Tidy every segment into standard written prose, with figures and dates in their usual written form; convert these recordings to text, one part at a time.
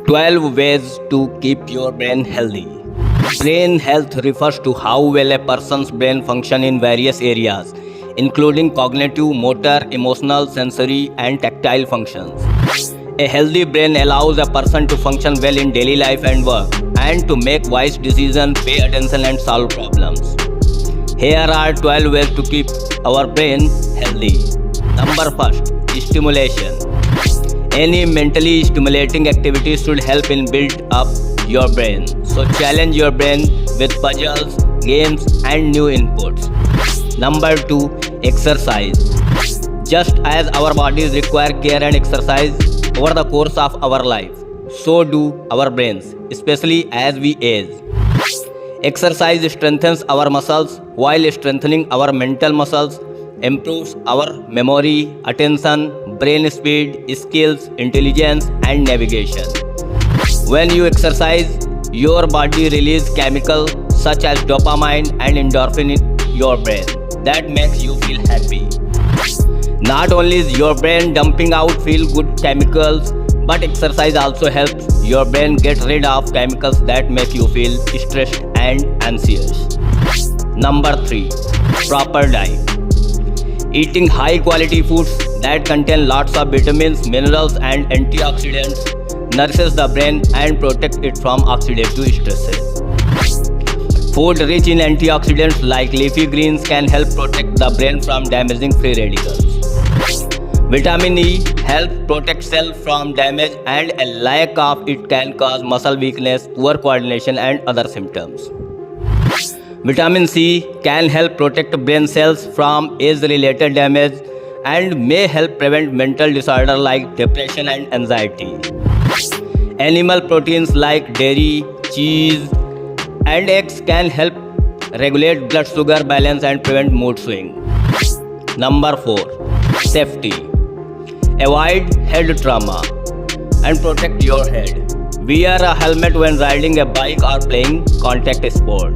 12 ways to keep your brain healthy. Brain health refers to how well a person's brain functions in various areas, including cognitive, motor, emotional, sensory, and tactile functions. A healthy brain allows a person to function well in daily life and work, and to make wise decisions, pay attention, and solve problems. Here are 12 ways to keep our brain healthy. Number first, stimulation. Any mentally stimulating activity should help in build up your brain. So challenge your brain with puzzles, games, and new inputs. Number 2, exercise. Just as our bodies require care and exercise over the course of our life, so do our brains, especially as we age. Exercise strengthens our muscles while strengthening our mental muscles, improves our memory, attention, brain speed, skills, intelligence, and navigation. When you exercise, your body releases chemicals such as dopamine and endorphin in your brain that makes you feel happy. Not only is your brain dumping out feel-good chemicals, but exercise also helps your brain get rid of chemicals that make you feel stressed and anxious. Number 3, proper diet. Eating high-quality foods that contain lots of vitamins, minerals, and antioxidants nourishes the brain and protects it from oxidative stresses. Food rich in antioxidants like leafy greens can help protect the brain from damaging free radicals. Vitamin E helps protect cells from damage, and a lack of it can cause muscle weakness, poor coordination, and other symptoms. Vitamin C can help protect brain cells from age-related damage and may help prevent mental disorders like depression and anxiety. Animal proteins like dairy, cheese, and eggs can help regulate blood sugar balance and prevent mood swing. Number 4, safety. Avoid head trauma and protect your head. Wear a helmet when riding a bike or playing contact sport.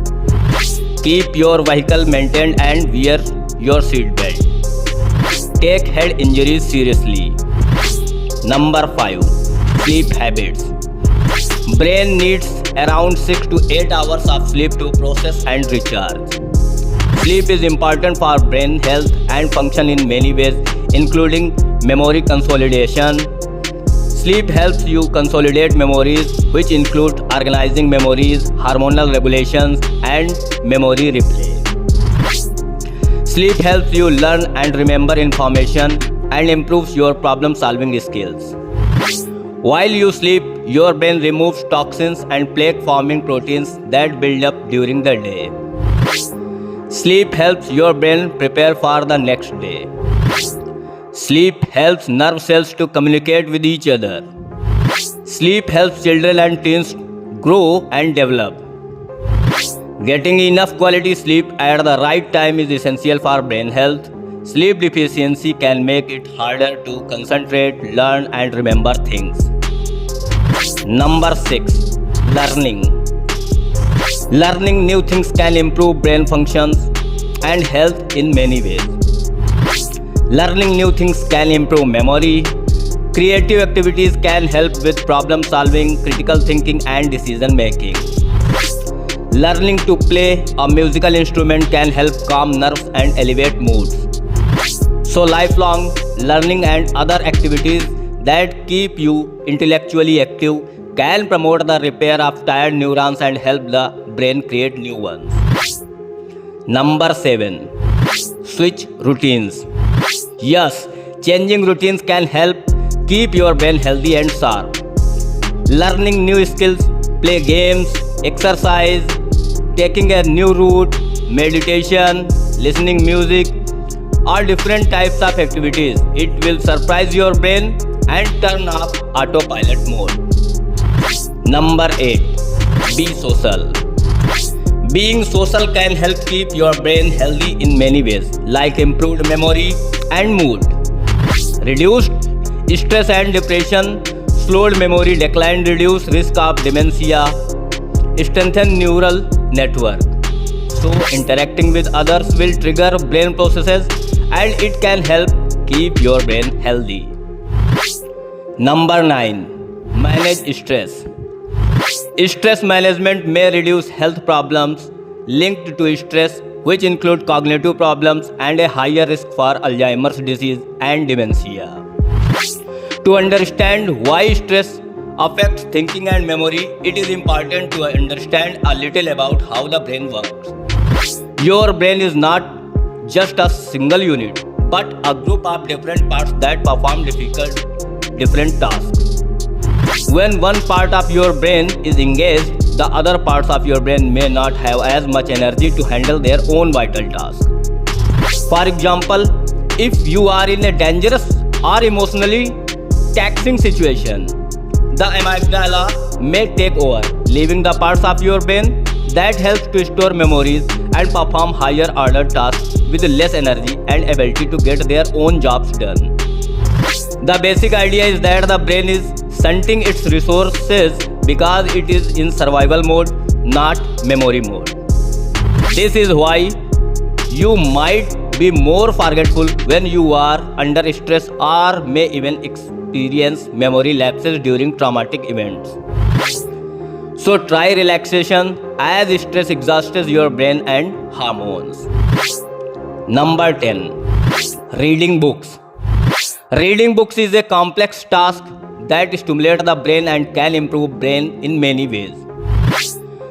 Keep your vehicle maintained and wear your seat belt. Take head injuries seriously. Number 5, sleep habits. Brain needs around 6 to 8 hours of sleep to process and recharge. Sleep is important for brain health and function in many ways, including memory consolidation. Sleep helps you consolidate memories, which include organizing memories, hormonal regulations, and memory replay. Sleep helps you learn and remember information and improves your problem-solving skills. While you sleep, your brain removes toxins and plaque-forming proteins that build up during the day. Sleep helps your brain prepare for the next day. Sleep helps nerve cells to communicate with each other. Sleep helps children and teens grow and develop. Getting enough quality sleep at the right time is essential for brain health. Sleep deficiency can make it harder to concentrate, learn, and remember things. Number 6, learning. Learning new things can improve brain functions and health in many ways. Learning new things can improve memory. Creative activities can help with problem solving, critical thinking, and decision making. Learning to play a musical instrument can help calm nerves and elevate moods. So lifelong learning and other activities that keep you intellectually active can promote the repair of tired neurons and help the brain create new ones. Number 7, switch routines. Yes, changing routines can help keep your brain healthy and sharp. Learning new skills, play games, exercise, taking a new route, meditation, listening music, or different types of activities. It will surprise your brain and turn off autopilot mode. Number 8, be social. Being social can help keep your brain healthy in many ways, like improved memory and mood, reduced stress and depression, slowed memory decline, reduced risk of dementia, strengthen neural network. So interacting with others will trigger brain processes and it can help keep your brain healthy. Number 9, Manage stress. Stress management may reduce health problems linked to stress, which include cognitive problems and a higher risk for Alzheimer's disease and dementia. To understand why stress affects thinking and memory, it is important to understand a little about how the brain works. Your brain is not just a single unit, but a group of different parts that perform different tasks. When one part of your brain is engaged, the other parts of your brain may not have as much energy to handle their own vital tasks. For example, if you are in a dangerous or emotionally taxing situation, the amygdala may take over, leaving the parts of your brain that helps to store memories and perform higher order tasks with less energy and ability to get their own jobs done. The basic idea is that the brain is stunting its resources because it is in survival mode, not memory mode. This is why you might be more forgetful when you are under stress or may even experience memory lapses during traumatic events. So try relaxation as stress exhausts your brain and hormones. Number 10. Reading books. Reading books is a complex task that stimulates the brain and can improve brain in many ways.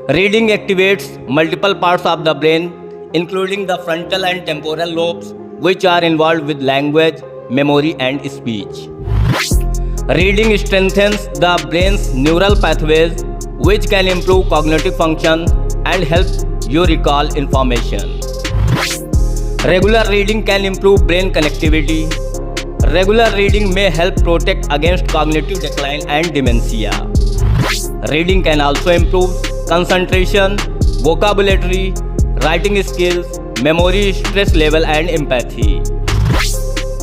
Reading activates multiple parts of the brain, including the frontal and temporal lobes, which are involved with language, memory, and speech. Reading strengthens the brain's neural pathways, which can improve cognitive function and help you recall information. Regular reading can improve brain connectivity. Regular reading may help protect against cognitive decline and dementia. Reading can also improve concentration, vocabulary, writing skills, memory, stress level, and empathy.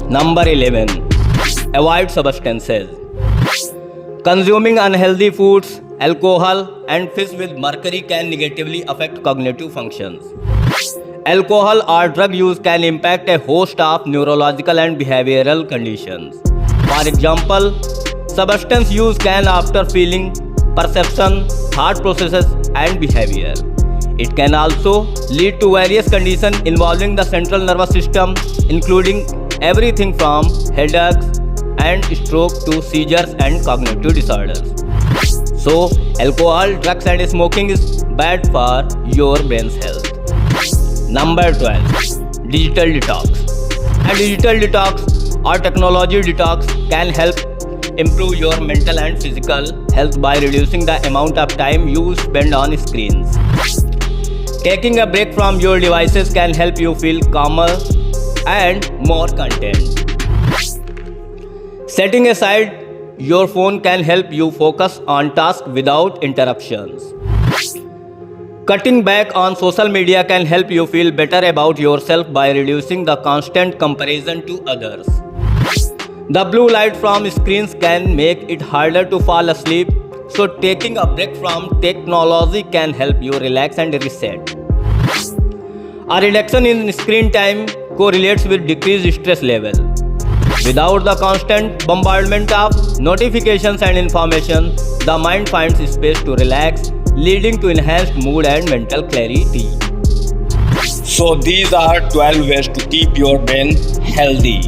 Number 11. Avoid substances. Consuming unhealthy foods, alcohol, and fish with mercury can negatively affect cognitive functions. Alcohol or drug use can impact a host of neurological and behavioral conditions. For example, substance use can alter feeling, perception, thought processes, and behavior. It can also lead to various conditions involving the central nervous system, including everything from headaches and stroke to seizures and cognitive disorders. So, alcohol, drugs, and smoking is bad for your brain's health. Number 12. Digital detox. A digital detox or technology detox can help improve your mental and physical health by reducing the amount of time you spend on screens. Taking a break from your devices can help you feel calmer and more content. Setting aside your phone can help you focus on tasks without interruptions. Cutting back on social media can help you feel better about yourself by reducing the constant comparison to others. The blue light from screens can make it harder to fall asleep, so taking a break from technology can help you relax and reset. A reduction in screen time correlates with decreased stress level. Without the constant bombardment of notifications and information, the mind finds space to relax, leading to enhanced mood and mental clarity. So these are 12 ways to keep your brain healthy.